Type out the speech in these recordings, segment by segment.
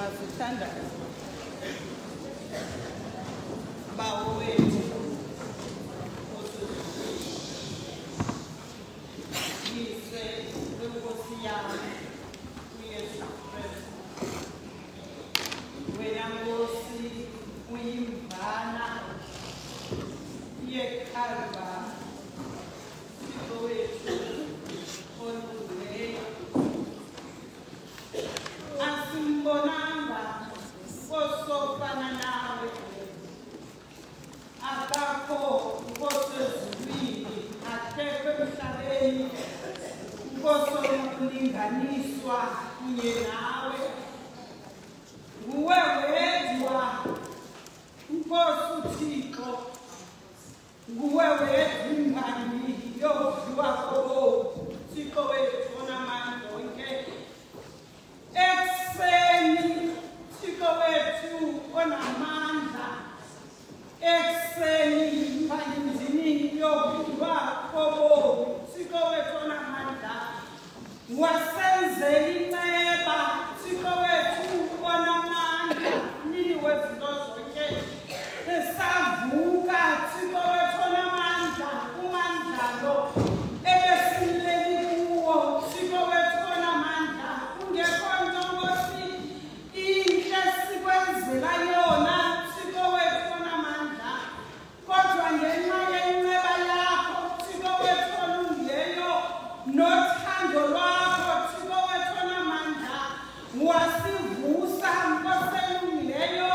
Asithandaze. Bawo wethu yise wenkosi yami uYesu Kristu. Wena Nkosi uyimvana yeKhalvari, Thixo wethu olungileyo. Asimbonanga osofana nawe, akakho Nkosi ezulwini, akekho emhlabeni Nkosi onokulinganiswa kunye nawe. Nguwe wedwa Nkosi uThixo, nguwe wedwa imbali yokudliwa kobomi, Thixo wethu onamandla onke. Ekuseni Thixo wethu onamandla, ekuseni imbalindini yokudliwa kobomi, Thixo wethu onamandla. Wasenzela inceba, Thixo wethu onamandla, nini wezinto zonke. Esavuka Thixo wethu onamandla, umandlalo ebesileli kuwo, Thixo wethu onamandla. Kungekho nto Nkosi intle sikwenzela yona, Thixo wethu onamandla, kodwa ngenxa yenceba yakho, Thixo wethu olungileyo, nothando lwakho, Thixo wethu onamandla, wasivusa Nkosi elungileyo,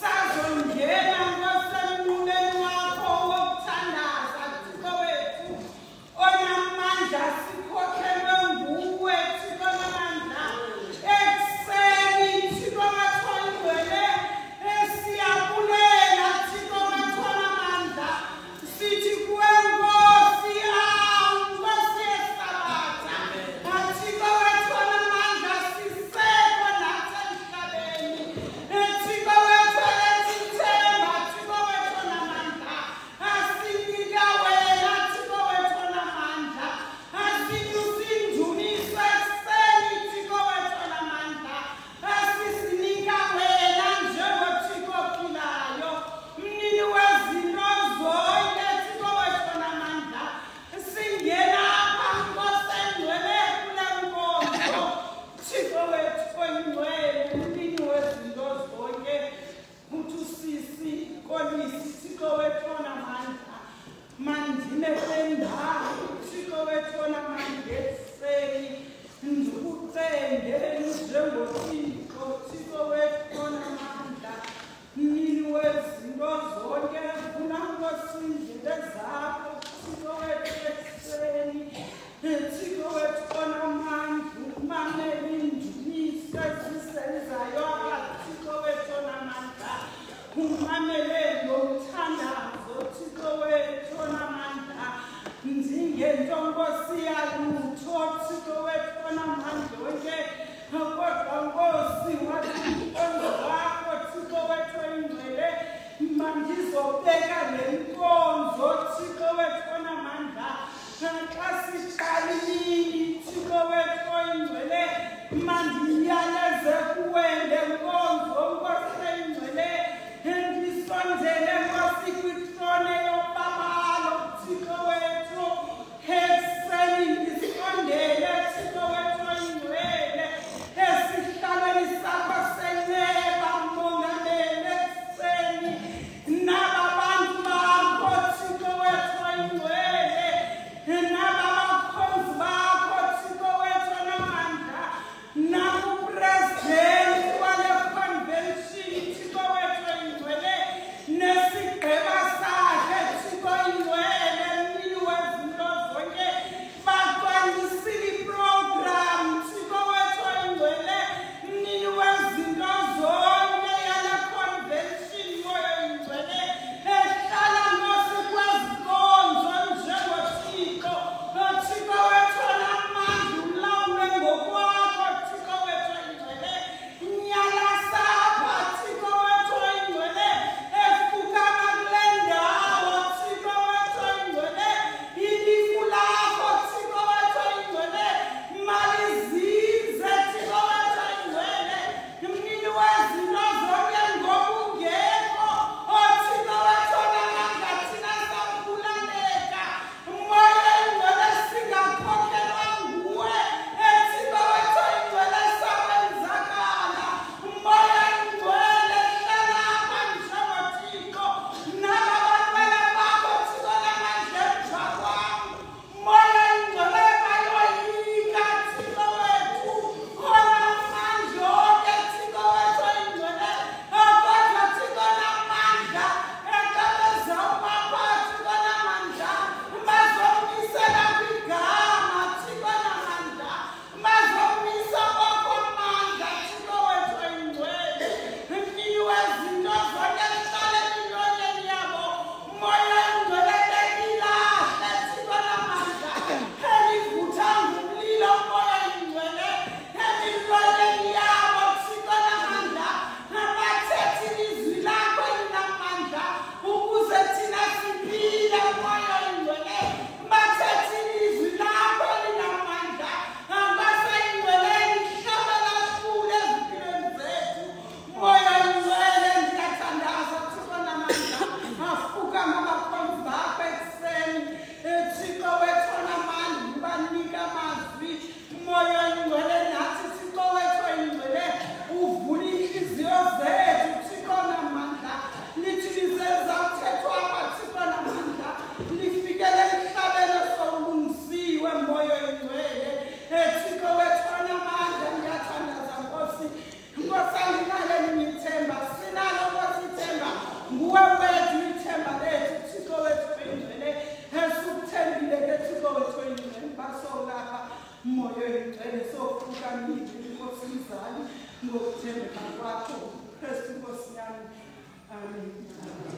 sazongena Nkosi emnquleni wakho wokuthandaza, Thixo wethu onamandla, sikhokhelwe nguwe, Thixo onamandla. Ekuseni Thixo wethu oyingcwele, siyabulela Thixo wethu onamandla, sithi kuwe Nkosi, Nkosi yeSabatha, Thixo wethu onamandla, sisekho nathi emhlabeni, Thixo wethu eletha ithemba, Thixo wethu onamandla, asinika wena Thixo wethu onamandla, asinyusa indumiso ekuseni Thixo wethu onamandla, asisinika wena njengoThixo ophilayo, mnini wezinto zonke Thixo wethu onamandla. Singena apha Nkosi engcwele kule nkonzo, Thixo wethu oyingcwele, mnini wezinto zonke, uthi usisi Nkolisi, Thixo wethu onamandla, mandime kwendawo, Thixo wethu onamandla, ekuseni ndikucenge njengoThixo, Thixo wethu onamandla, mnini wezinto zonke. Vula Nkosi indlela zakho, Thixo wethu ekuseni, Thixo wethu onamandla, umamele indumiso ezisenzayo apha, Thixo wethu onamandla, umamele ngomthandazo, Thixo wethu onamandla, ndingento Nkosi yalutho, Thixo wethu onamandla onke, kodwa Nkosi wathi umqondo wakho, Thixo wethu oyingcwele, mandizobeka le nkonzo, Thixo wethu onamandla, xa siqala imini, Thixo wethu oyingcwele, mandiyaleze kuwe ngenkonzo, Nkosi eyingcwele, ndisondele Nkosi kwitrone yobabalo, Thixo wethu, ekuseni ndisondele Thixo wethu oyingcwele, esihlalweni sakho senceba, Mongameli, ekuseni naba bantu bakho, Thixo wethu oyingcwele, naba bakhonzi bakho,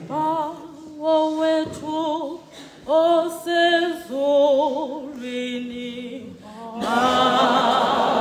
Bawo wethu osezulwini maniphathwe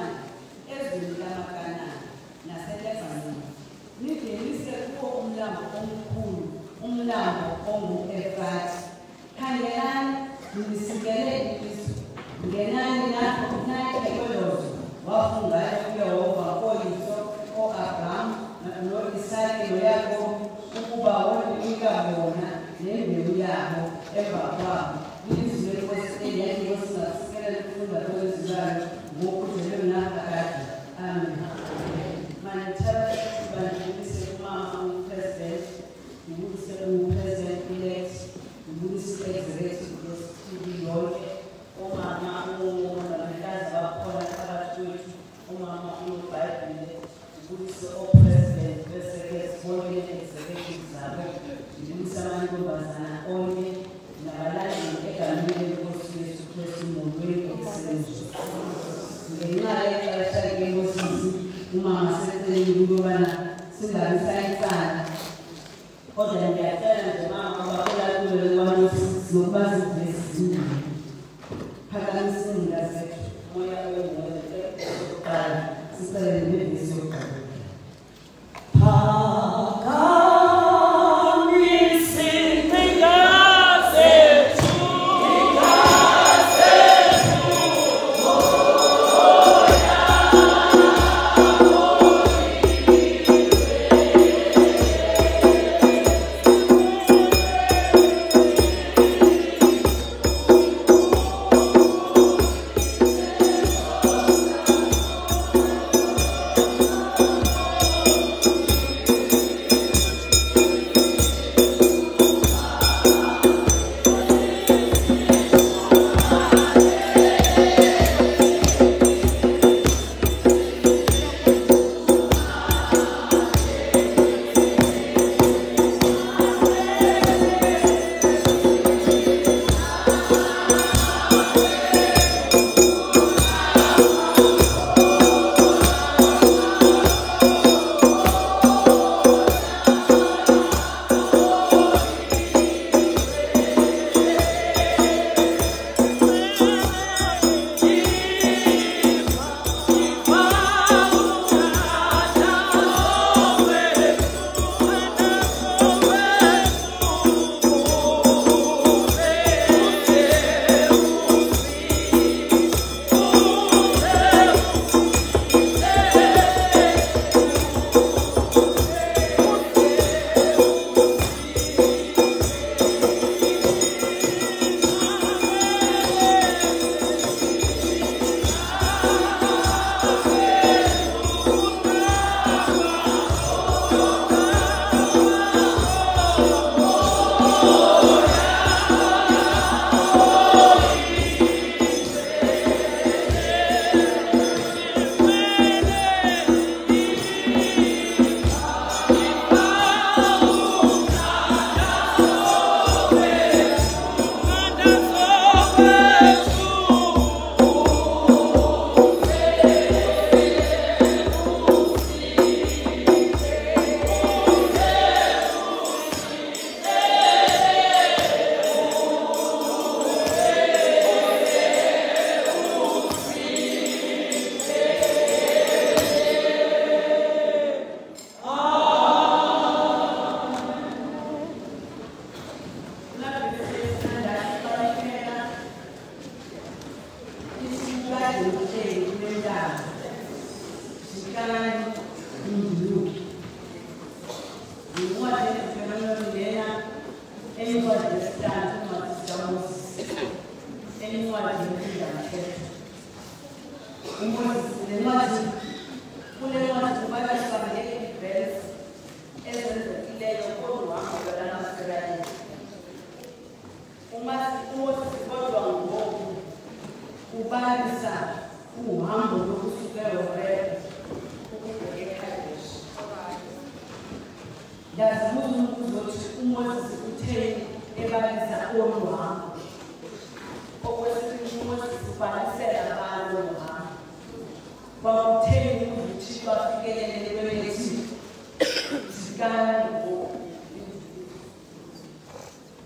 olwandle ezweni lamaKhanani naseLebanoni, ningenise kuwo umlambo omkhulu, umlambo ongu-Efrathi. Khangelani, nisikele ilizwe, ngenani nayikelolozo wafungayo uYehova koyise o-Abraham no-Isaki noYakobi ukuba woninika bona nembewu yabo emva kwabo. Ilizwi lenkosi eliyinkosi ngasikela lifunda kwezibalo ngokuzelwe naphakade. Amen. Manithatha bandlulise kumama upresident, ngibulise upresident-elect, ngibulise executive TV yonke, omama nabentazi bakhona phakathi kwethu, umama unoBhayibhile, ngibulise opresident bese-ke bonke executive zabo, ngibulise amantombazana onke nabalandeli egameni lenkosi Yesu Kristu molweni okusebenzayo. Ngenxa yexesha lenkosisi umama seceleni ukubana singabi sayitsala, kodwa ngiyacela nje mama ubakulalule nokuba zivesizile phakamisa izinga zethu moya oyingcwele yokuqala sicele nemvesi yokuqala.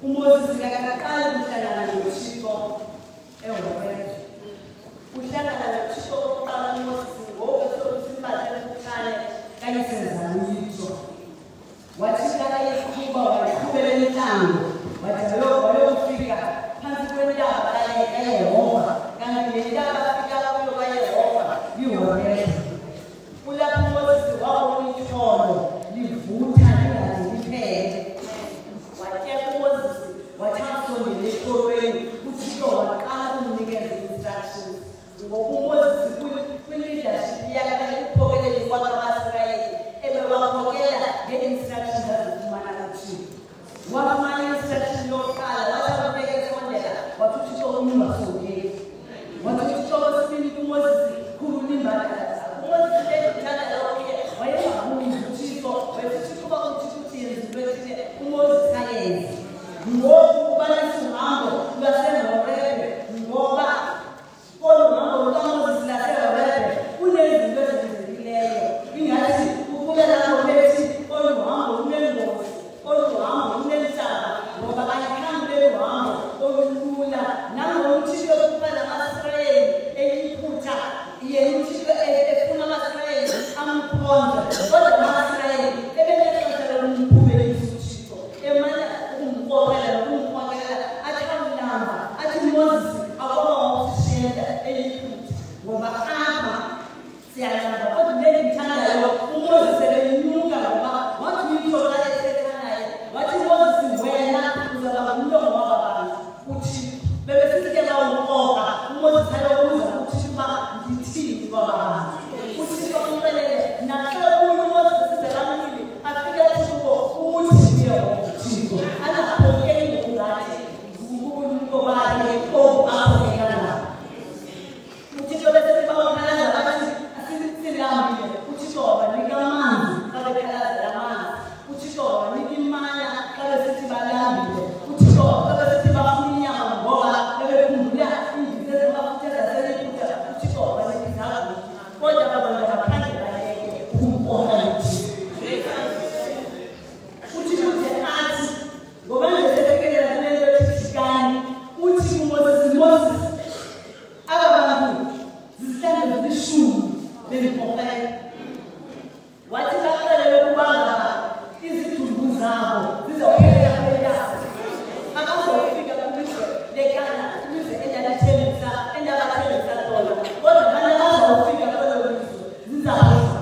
Moses akaqala ukuhlangana noThixo ehhobeni. Uhlangana noThixo oqala uMoses kayisenzani yitho wathi kayiqhuba waqhubela inhlango wathi wayofika phansi kwentaba kaYehova kanti le ntaba afika kuyo kaYehova yiwona kulapho uMoses wabona itholo livutha lingaze liphele watheka uMoses wathasondela eqolweni uThixo waqala ukumnikeza instructions ngoba uMoses kwi-leadership yakhe ukuphokelela kwabakwa-Israyeli ebewaphokela nge-instructions azifumana kuThixo wafumana i-instruction yokuqala wathi esondela wathi uThixo ungasondeli wathi uThixo wesibili kuMoses khulula imbadala uMoses lezithanda lokhu-ke wayengabuzi uThixo wayethi kuba uThixo uthi yenziwe thile uMoses ayenze ngoku kubalisa uhambo lwaseHorebe ngoba olu hambo lukaMoses laseHorebe kunezinto ezenzekileyo ingathi ukuba lapho bethi olu hambo lunengozi olu hambo lunentaba ngoba ayikhambi lelu hambo olulula nangokuthixo kuqala ama-Israyeli eyiphutha yena uThixo efuna ama-Israyeli amkhonza kodwa ama-Israyeli ebenexesha lokumphumela uThixo emana ukumkhokhela nokumkhokela athi awulamba athi Moses akwaba ngokusishiyela eyiphutha ngoba apha siyalamba kodwa leli ngithandayo uMoses ebenyuka ngoba wathi uyithola ethetha naye wathi Moses wena uzaba ngumlomo wababantu uthi bebesithi-ke bawuqoka uMoses ayobuza uthi uba ngithini kwababantu uThixo umxelele nahlekuyo uMoses sizelamile afike kubo uthi uThixo angaphokeli ngokungathi uNkulunkulu bakhe aphokelana uThixo bese bawakhalaza bathi asilambile uThixo wabanika amanzi abekhalaza amanzi uThixo wabanika imana abesithi balambile uThixo abesithi bafuna inyama ngoba bebekhumbula indlela ezibafuthela seliphutha uThixo wabanika izakho kodwa abantu ngaphandle baleke ukumpoka uThixo uThixo athi ngoba nje sebekelela kulento ethishikani uthi kuMoses abantu zihlale zishumi bempokela wathi baqale ukubanga izidumbu zabo zizoyela phela abazofika kulizwe lekana kulizwe endalathembisa lona kodwa bana bazofika kulelo lizwe zizakuza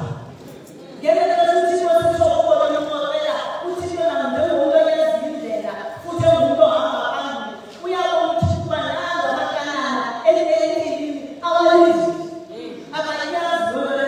ngeke uThixo sisokubona nokuqela uThixo nanjengomuntu oyazi indlela futhi umuntu ohamba phambili uyabona ukuthi kuba nanga amakanana elilini awalizi abayazi lona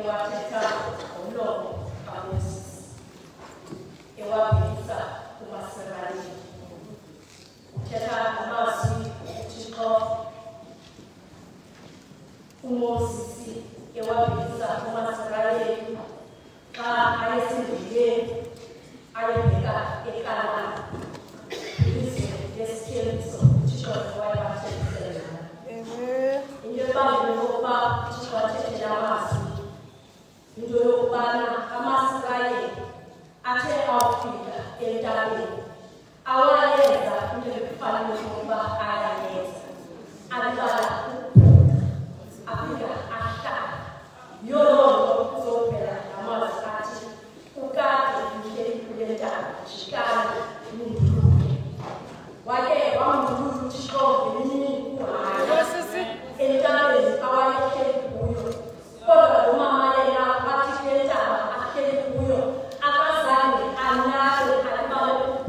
wathetha ngomlomo kaMoses ewabhekisa kumaSirayeli. Uthetha amazwi uThixo uMoses ewabhekisa kumaSirayeli xa ayesendleleni ayebheka eKhanani, ilizwe lesithembiso uThixo wayebathembisela. Into ebangela ukuba uThixo athethe la mazwi into yokubana amaSirayeli athe awufika entabeni awayenza into ekufanele ukuba ayayenza, alibala ukuphunga afika ahlala. Yiyo loo nto kuzophela amazwi athi ukade ngihleli kule ntaba jikani ninduluke. Wake wamdulula uThixo ngeminye ukuhamba entabeni awayehleli kuyo, kodwa lo mama yena wathi kule ntaba ahleli kuyo akazange anake alibale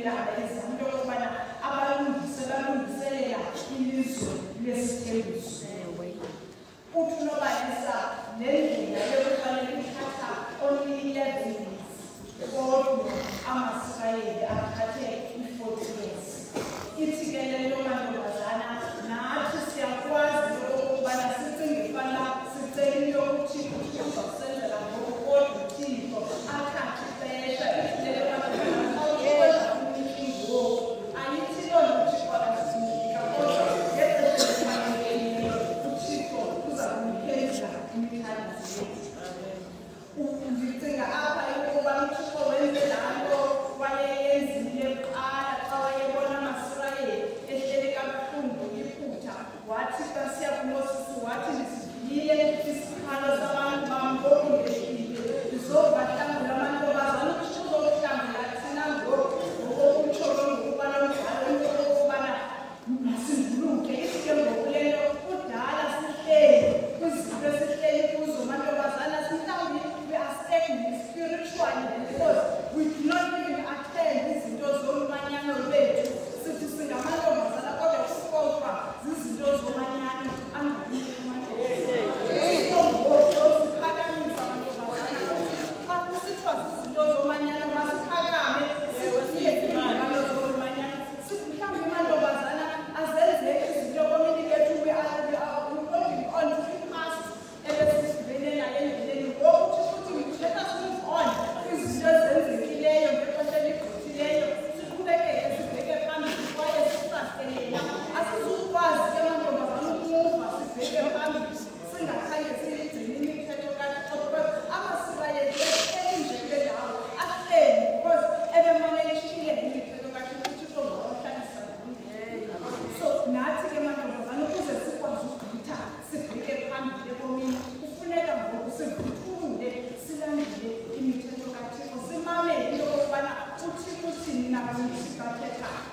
indaba izanto yokubana abalungiselela ilizwe lesithembiso. Uthi uNobalisa nendlela yokufanele ithatha only 11 years, kodwa ama-Israyeli athathe i-40 years. Ithi-ke lelo mantombazana nathi siyakwazi ukubana sicinge fana sicela yokuthi uzosenzela ngoku, kodwa uThixo athathe ixesha lelo mantombazana awukwenza umlingo. Ayithi loo nto uThixo akazinika, kodwa ngexesha elifanelekileyo uThixo uza kunikeza imithandazo yethu. Ndicinga apha ukuba uThixo wenze laa nto wayeyenzile kuqala xa wayebona ama-Israyeli ehlele kabuhlungu iphutha, wathi xa siya kuMoses wathi ndisivile isikhalo sabantu bam ngoku ngehlile ndizobahlangula amantombazana uThixo uzokuhlangula thina ngoku ngokokutsho ngokubana umdala into okokubana masinduluke. Ithi ke ngoku le nto kudala sihleli kwizinto esihleli kuzo mantombazana mhlawumbi we are stagnant spiritually because we do not even attend izinto zomanyano lwethu. Sithi singamantombazana kodwa kukodwa zizinto zomanyano angabiyo siphakamisa amantombazana. Xa kusithiwa zizinto zomanyano masiphakame siyeziimanyano zomanyano. Mhlawumbi amantombazana azenzeki izinto komini kethu we are holding on to the past ebesizivelela endleleni. Ngoku futhi let us move on izinto ezenzekileyo ngexesha eligqithileyo, siqhubekeke sibheke phambili kwaye sisaselela. Asizukwazi ke mantombazana ukumuva sibheke phambili singakhange siyigcine imithetho kaThixo, because ama-Israyeli ehleli nje kule ndawo ahleli because ebemane eshiyile imithetho kaThixo, uThixo ngawahlalisa. So nathi ke mantombazana ukuze sikwazi ugqitha sibheke phambili ebomini kufuneka ngoku sivuthulule silandele imithetho kaThixo, simamele into yokubana uThixo uthini nakuThixo athethayo.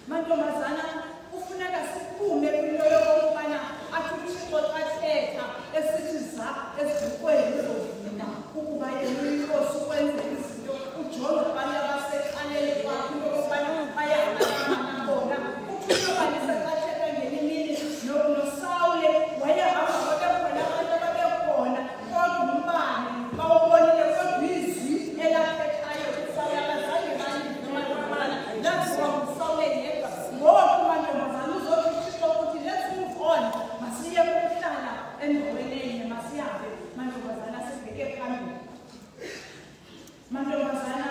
Mantombazana kufuneka siphume kwinto yokokubana athi uThixo xa thetha esithi za ezibukweni uzovina ukuba yena uyinkosi ukwenza izinto, ujonge abantu abaseqaleni kwakho into yokubana bayahamana bona. uThixo Balisa xa thetha ngenye imini noSawule wayehamba babekhona abantu ababekhona, kodwa umbane bawubonile kodwa izwi elathethayo uSawule abazange balive mantombazana. That's why uSawule yedwa. Ngoku mantombazana uzothi uThixo ukuthi let's move on, masiye kuhlala endaweni enye, masihambe mantombazana sibheke phambili. Mantombazana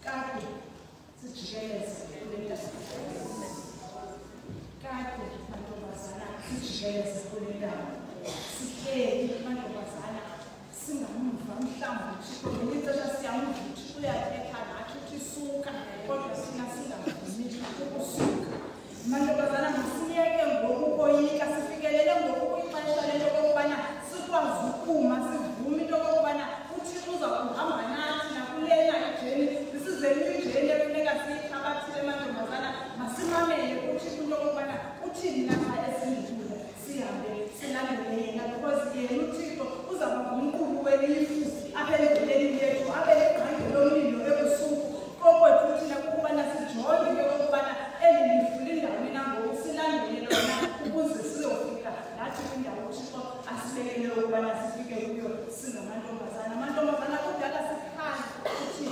kade sijikeleze kule ndawo, kade mantombazana sijikeleze kule ndawo, sihleli mantombazana singamuva mhlawumbi uThixo ngelinye ixesha siyamuva uThixo uyathetha nathi uthi suka, kodwa thina singavumi ukusuka. Mantombazana masiyeke ngoku ukoyika, sifikelele ngoku kwixesha lento okokubana sikwazi ukuma, sivume into okokubana uThixo uza kuhamba nathi nakulena ijeni. This is a new journey efuneka siyithabathile mantombazana. Masimamele uThixo into okokubana uthini na xa esindlula, sihambe silandele yena, because yena uThixo uzaba ngumqulu welifu apha endleleni yethu, abe negqayi lomlilo ebusuku. Kokwethu thina kukubana sijonge into yokokubana eli lifu lindaweni nangoku silandele lona ukuze sizofika nathi kwindawo uThixo asibekele ukubana sifike kuyo singamantombazana. Amantombazana kudala sikhala uthi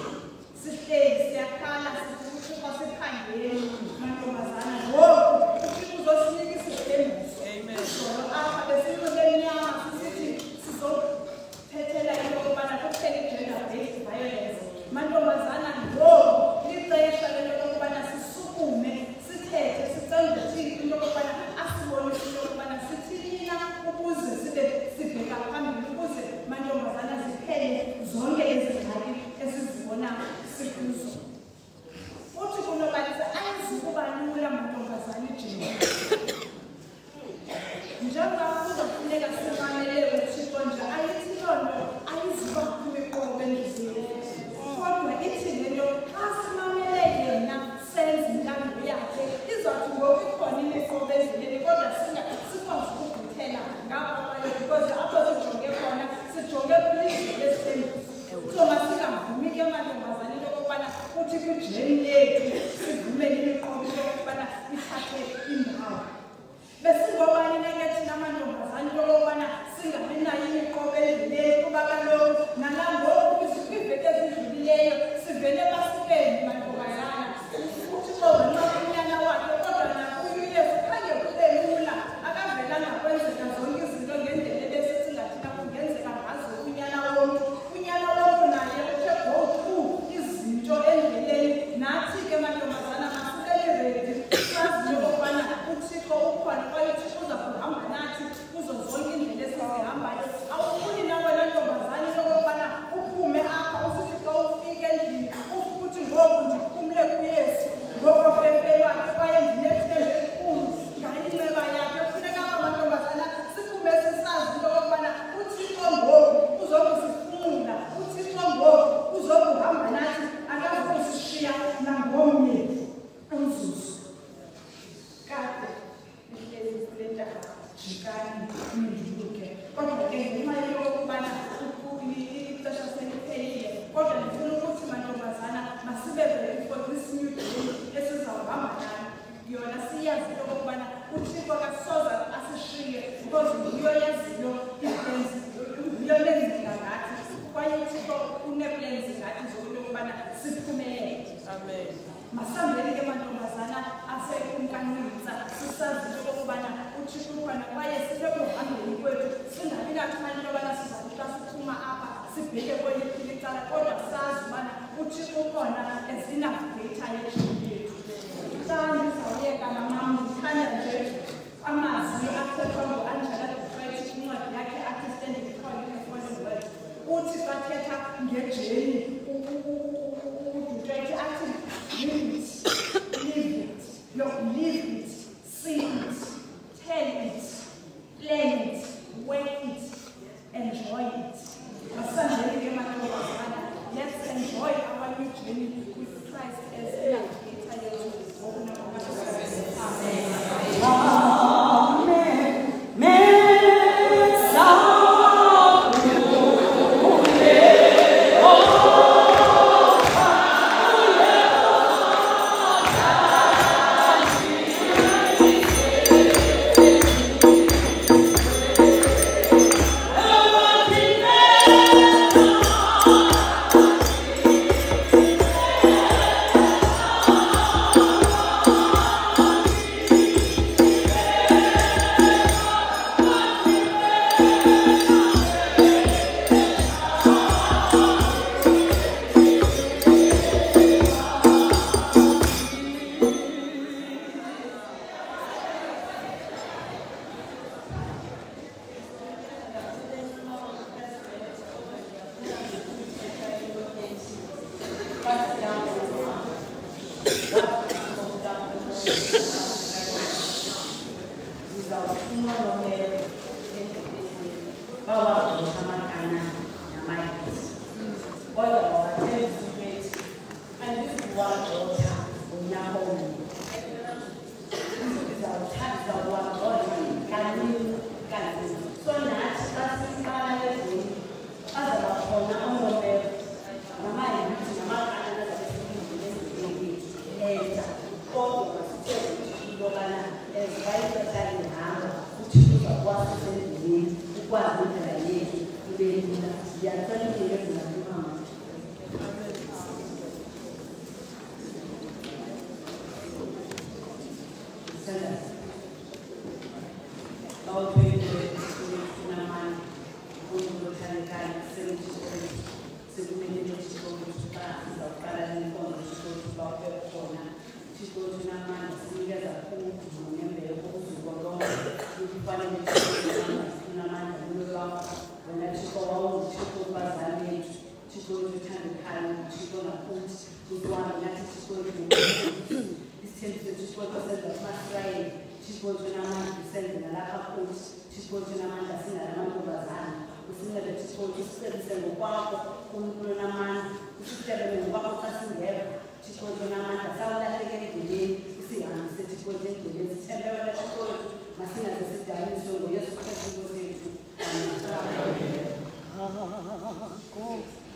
sihleli siyakhala sithi uThixo siphangeli. Mantombazana ngoku uThixo uzosinika isithembiso. Izolo apha besiyimnyama sisithi sizophethela into yokubana kuphela i-gender-based violence. Mantombazana ngoku lixesha lento yokubana sisukume sithethe sicenge uThixo into yokubana asibonise into yokubana sithini na ukuze sibheka phambili, ukuze mantombazana ziphele zonke ezi ngxaki esizibona sikuzo. Uthi kuNobalisa ayizukuba lula mantombazana ijini, njengoba kuzofuneka simamele uThixo nje, ayithi loo nto ayizuba kumiqobo endleleni, kodwa ithi le nto xa simamele yena senze intando yakhe izawuthi ngoku ikhona imiqobo endleleni, kodwa sikwazi ukugqithela ngapha kwayo, because apho sijonge khona sijonge kwilizwe lesithembiso. So masingavumi ke mantombazana into yokubana uthi kwijeni athathe indawo. Besingobani neke thina amantombazane lokubana singabi nayo imiqobo endleleni kuba kaloku nalangoku iveke ezidlulileyo sivele basikeni mantombazana. UThixo wenqaba unyana wakhe kodwa nakuyo uYesu khange kube lula akavelanga kwenzeka zonke izinto ngendlela ebesithi ngathina kungenzeka ngazo unyana womntu. Unyana womntu naye uthe go through izinto endleleni. Nathi ke mantombazana masibele ready sazi lokubana uThixo ukhona kwaye uThixo uza kuhamba nathi kuzo zonke indlela esizihambayo. Awufuni nawe nantombazane lokubana uphume apha usithi xa ufika endlini ufuthi ngoku ndiphumle kuYesu ngoprofetelwa kwaye ndinethemba elikhulu ngale nceba yakhe. Kufuneka amantombazana siphume sisazi into yokubana uThixo ngoku uzokusifumula, uThixo ngoku uzokuhamba nathi akazukusishiya nangomnye umzuzu. Kade ihlezi kule ntaka jikani ninduluke kodwa ke ngenxa yokubana ixesha seliphelile kodwa ndifuna ukuthi mantombazana masibe ready for this new day esizawuhamba nayo. Yona siyazi into yokubana uThixo akasoze asishiye because nguye oyaziyo iplans, nguye olenza ngathi kwaye uThixo uneplans ngathi zokuthi ukubana siphumelele. Amen. Masambeni ke mantombazana asekumkanisa sisazi into yokubana uThixo ukhona kwaye sibe kuhambeni kwethu singabi nathemba into yobana sizakuxa siphuma apha sibheke kweliphi icala kodwa sazi ubana uThixo ukhona ezinavigeyitha yethu yethu. Xa ndizawuyeka namam ndithanda nje amazwi athethwa ngu-Angela Dufresne kwincwadi yakhe athi Standing Before You in Fallen Words. Uthi bathetha ngejeni uDufresne athi live it, live it, see it, tell it, plan it, work it, enjoy it. Masandeni ke mantombazana, let's enjoy our new journey with Christ as navigator yethu.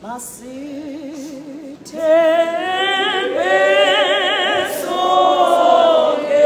Masithembe sonke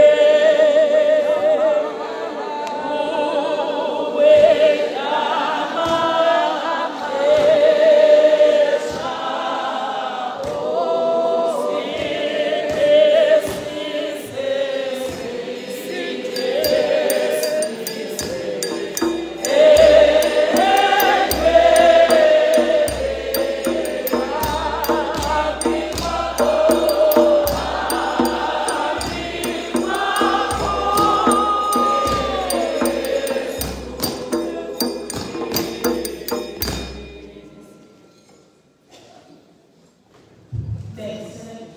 bese